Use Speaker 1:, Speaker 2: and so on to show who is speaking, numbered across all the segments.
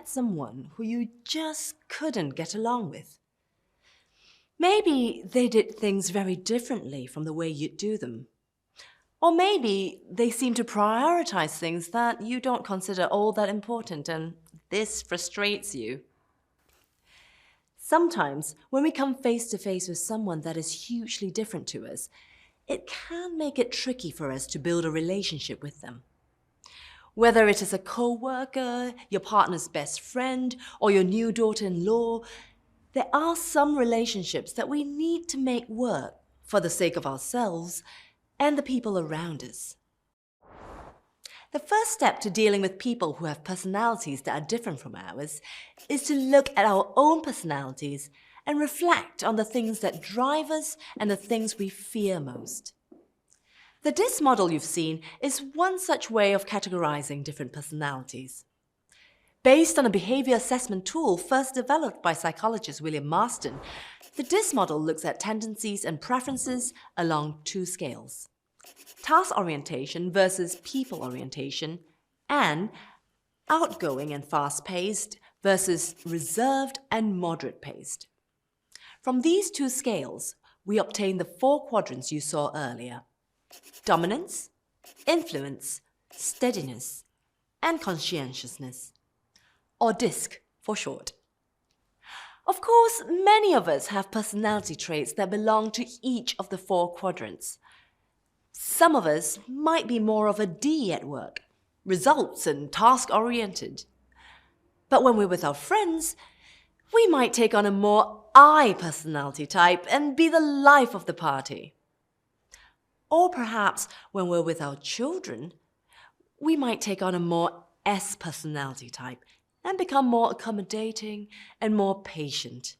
Speaker 1: met someone who you just couldn't get along with. Maybe they did things very differently from the way you do them. Or maybe they seem to prioritize things that you don't consider all that important, and this frustrates you. Sometimes, when we come face to face with someone that is hugely different to us, it can make it tricky for us to build a relationship with them. Whether it is a co-worker, your partner's best friend, or your new daughter-in-law, there are some relationships that we need to make work for the sake of ourselves and the people around us. The first step to dealing with people who have personalities that are different from ours is to look at our own personalities and reflect on the things that drive us and the things we fear most. The DISC model you've seen is one such way of categorizing different personalities. Based on a behavior assessment tool first developed by psychologist William Marston, the DISC model looks at tendencies and preferences along two scales: task orientation versus people orientation, and outgoing and fast-paced versus reserved and moderate-paced. From these two scales, we obtain the 4 quadrants you saw earlier: dominance, influence, steadiness, and conscientiousness, or DISC for short. Of course, many of us have personality traits that belong to each of the 4 quadrants. Some of us might be more of a D at work, results and task-oriented. But when we're with our friends, we might take on a more I personality type and be the life of the party. Or perhaps when we're with our children, we might take on a more S personality type and become more accommodating and more patient.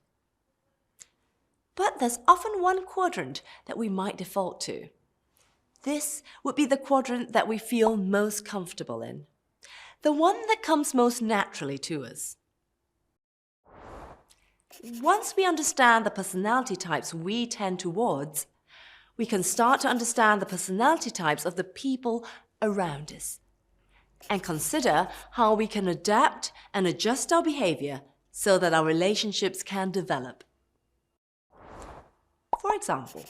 Speaker 1: But there's often one quadrant that we might default to. This would be the quadrant that we feel most comfortable in, the one that comes most naturally to us. Once we understand the personality types we tend towards, we can start to understand the personality types of the people around us and consider how we can adapt and adjust our behavior so that our relationships can develop. For example,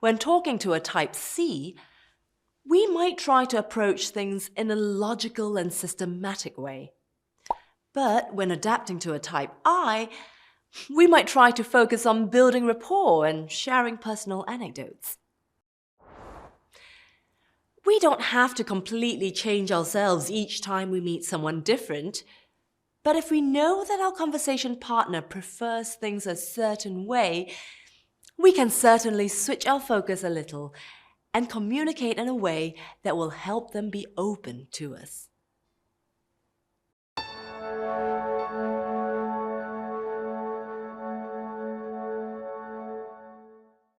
Speaker 1: when talking to a type C, we might try to approach things in a logical and systematic way. But when adapting to a type I, we might try to focus on building rapport and sharing personal anecdotes. We don't have to completely change ourselves each time we meet someone different, but if we know that our conversation partner prefers things a certain way, we can certainly switch our focus a little and communicate in a way that will help them be open to us.